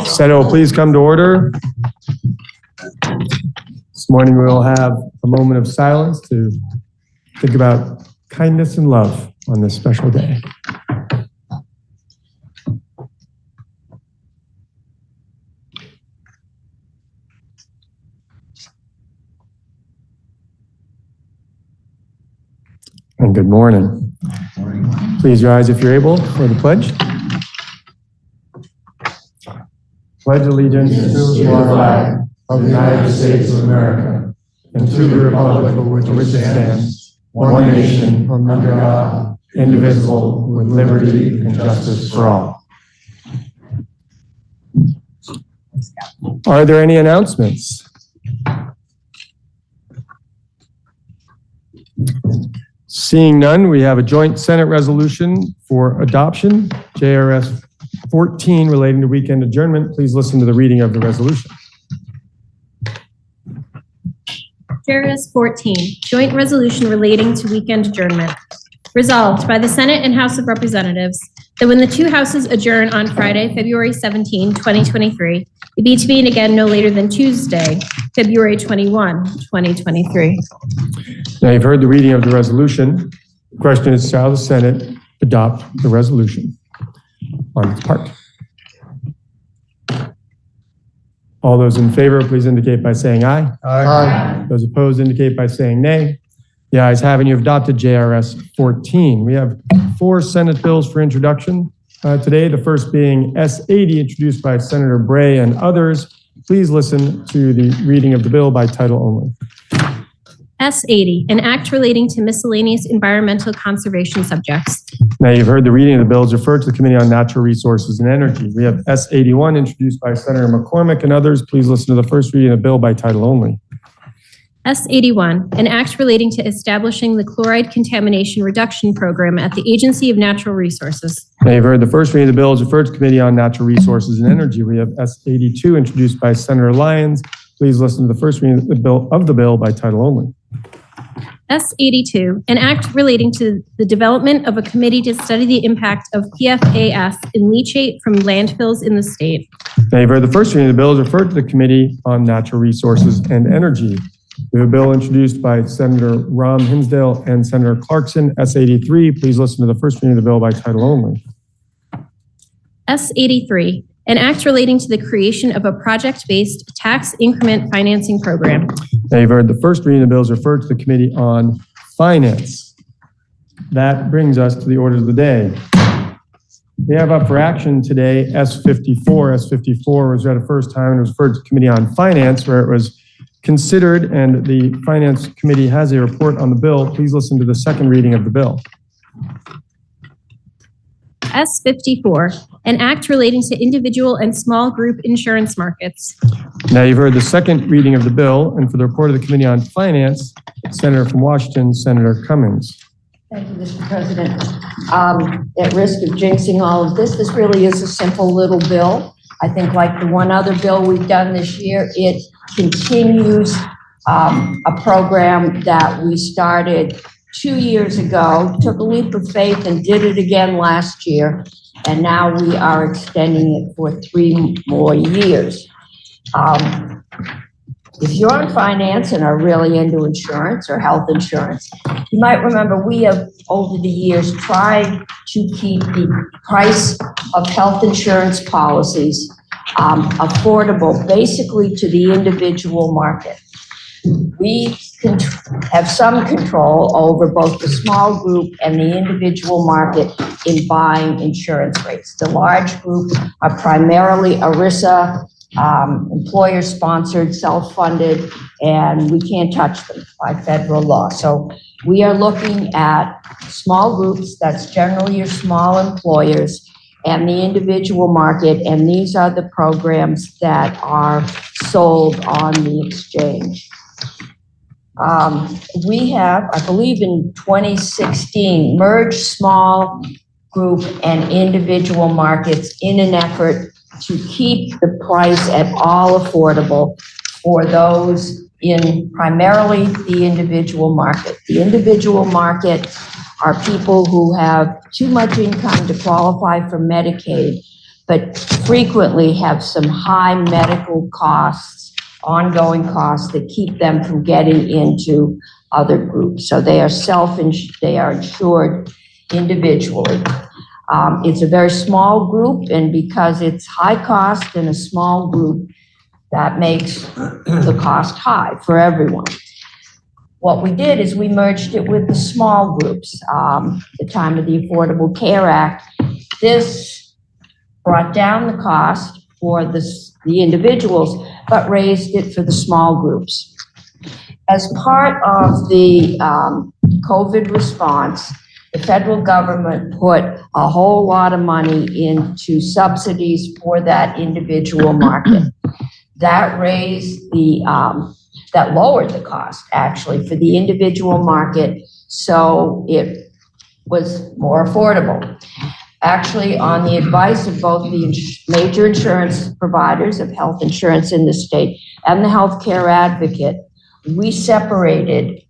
Senate will please come to order. This morning we will have a moment of silence to think about kindness and love on this special day. And good morning. Please rise if you're able for the pledge. Pledge allegiance to the flag of the United States of America and to the republic for which it stands, one nation, under God, indivisible, with liberty and justice for all. Are there any announcements? Seeing none, we have a joint Senate resolution for adoption, JRS 14, relating to weekend adjournment. Please listen to the reading of the resolution. JRS 14, joint resolution relating to weekend adjournment. Resolved by the Senate and House of Representatives that when the two houses adjourn on Friday, February 17, 2023, they be to meet again no later than Tuesday, February 21, 2023. Now you've heard the reading of the resolution. The question is, shall the Senate adopt the resolution on its part? All those in favor, please indicate by saying aye. Aye. Those opposed indicate by saying nay. The ayes have it. You have adopted JRS 14. We have 4 Senate bills for introduction today. The first being S80, introduced by Senator Bray and others. Please listen to the reading of the bill by title only. S80, an act relating to miscellaneous environmental conservation subjects. Now you've heard the reading of the bills referred to the Committee on Natural Resources and Energy. We have S81, introduced by Senator McCormick and others. Please listen to the first reading of the bill by title only. S81, an act relating to establishing the chloride contamination reduction program at the Agency of Natural Resources. Now you've heard the first reading of the bill is referred to the Committee on Natural Resources and Energy. We have S82, introduced by Senator Lyons. Please listen to the first reading of the bill by title only. S82, an act relating to the development of a committee to study the impact of PFAS in leachate from landfills in the state. Now you've heard the first reading of the bill is referred to the Committee on Natural Resources and Energy. We have a bill introduced by Senator Ram Hinsdale and Senator Clarkson, S83. Please listen to the first reading of the bill by title only. S83, an act relating to the creation of a project-based tax increment financing program. Now you've heard the first reading of the bill is referred to the Committee on Finance. That brings us to the order of the day. We have up for action today S54. S54 was read a first time and was referred to the Committee on Finance, where it was considered, and the Finance Committee has a report on the bill. Please listen to the second reading of the bill. S54, an act relating to individual and small group insurance markets. Now you've heard the second reading of the bill, and for the report of the Committee on Finance, Senator from Washington, Senator Cummings. Thank you, Mr. President. At risk of jinxing all of this, this really is a simple little bill. I think like the one other bill we've done this year, it continues a program that we started 2 years ago, took a leap of faith and did it again last year, and now we are extending it for 3 more years. If you're in finance and are really into insurance or health insurance, you might remember we have over the years tried to keep the price of health insurance policies affordable, basically to the individual market. We have some control over both the small group and the individual market in buying insurance rates. The large group are primarily ERISA, employer-sponsored, self-funded, and we can't touch them by federal law. So we are looking at small groups, that's generally your small employers, and the individual market, and these are the programs that are sold on the exchange. We have, I believe in 2016, merged small group and individual markets in an effort to keep the price at all affordable for those in primarily the individual market. The individual market are people who have too much income to qualify for Medicaid, but frequently have some high medical costs, ongoing costs that keep them from getting into other groups. So they are insured individually. It's a very small group, and because it's high cost in a small group, that makes the cost high for everyone. What we did is we merged it with the small groups. At the time of the Affordable Care Act, this brought down the cost for the individuals, but raised it for the small groups. As part of the COVID response, the federal government put a whole lot of money into subsidies for that individual market. That that lowered the cost actually for the individual market, so it was more affordable. Actually, on the advice of both the major insurance providers of health insurance in the state and the healthcare advocate, we separated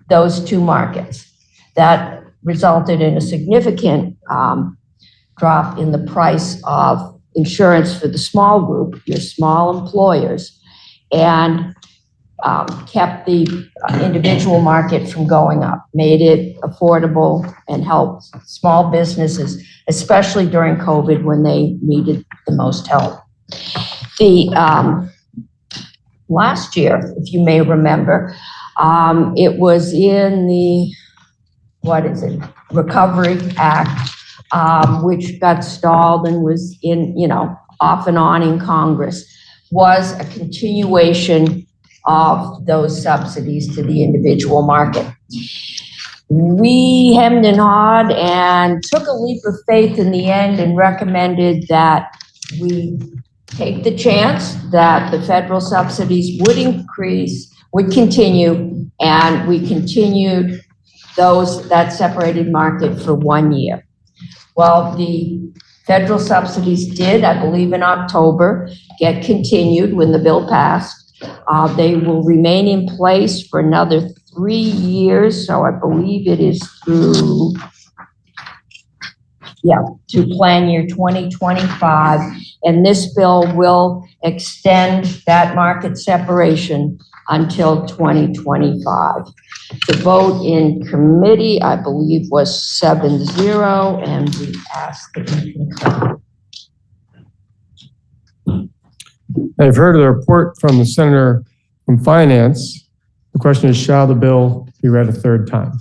those two markets. That resulted in a significant drop in the price of insurance for the small group, your small employers, and kept the individual market from going up, made it affordable, and helped small businesses, especially during COVID when they needed the most help. The last year, if you may remember, it was in the, Recovery Act, which got stalled and was off and on in Congress, was a continuation of those subsidies to the individual market. We hemmed and hawed and took a leap of faith in the end and recommended that we take the chance that the federal subsidies would continue, and we continued that separated market for 1 year. Well, the federal subsidies did, I believe in October, get continued when the bill passed. They will remain in place for another 3 years, so I believe it is through plan year 2025, and this bill will extend that market separation until 2025. The vote in committee, I believe, was 7-0, and we asked that we concur. I've heard of the report from the Senator from Finance. The question is, shall the bill be read a third time?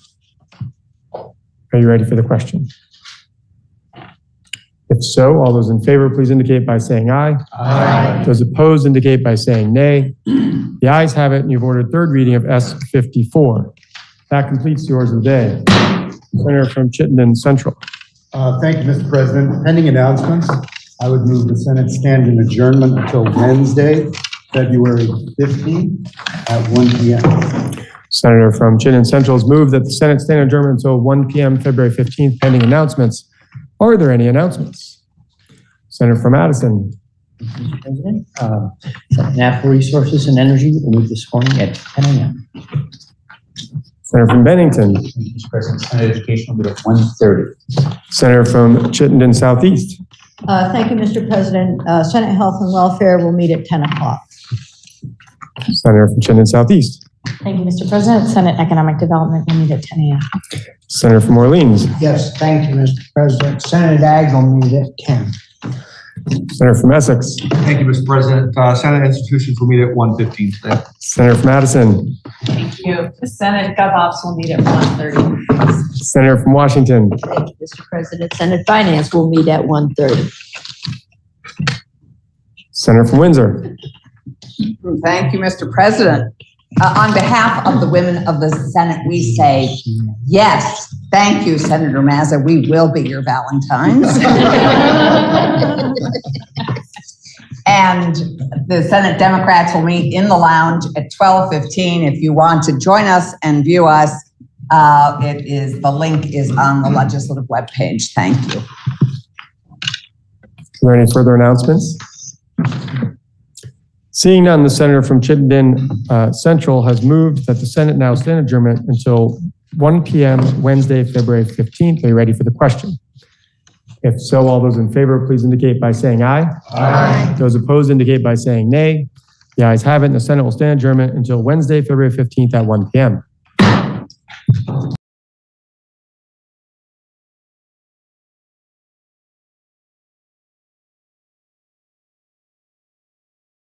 Are you ready for the question? If so, all those in favor, please indicate by saying aye. Aye. Those opposed indicate by saying nay. The ayes have it, and you've ordered third reading of S54. That completes the orders of the day. Senator from Chittenden Central. Thank you, Mr. President. Pending announcements, I would move the Senate stand in adjournment until Wednesday, February 15th at 1 p.m. Senator from Chittenden Central has moved that the Senate stand adjournment until 1 p.m. February 15th, pending announcements. Are there any announcements? Senator from Madison. Mr. President, Natural Resources and Energy will meet this morning at 10 a.m. Senator from Bennington. Mr. President, Senate Education will be at 1:30. Senator from Chittenden Southeast. Thank you, Mr. President. Senate Health and Welfare will meet at 10 o'clock. Senator from Chittenden Southeast. Thank you, Mr. President. Senate Economic Development will meet at 10 a.m. Senator from Orleans. Yes, thank you, Mr. President. Senate Ag will meet at 10. Senator from Essex. Thank you, Mr. President. Senate institutions will meet at 1:15 today. Senator from Madison. Thank you. The Senate GovOps will meet at 1:30. Senator from Washington. Thank you, Mr. President. Senate Finance will meet at 1:30. Senator from Windsor. Thank you, Mr. President. On behalf of the women of the Senate, we say, yes, thank you, Senator Mazza. We will be your Valentines. And the Senate Democrats will meet in the lounge at 12:15. If you want to join us and view us, the link is on the legislative webpage. Thank you. Are there any further announcements? Seeing none, the senator from Chittenden Central has moved that the Senate now stand adjournment until 1 p.m. Wednesday, February 15th. Are you ready for the question? If so, all those in favor, please indicate by saying aye. Aye. Those opposed indicate by saying nay. The ayes have it, and the Senate will stand adjournment until Wednesday, February 15th at 1 p.m.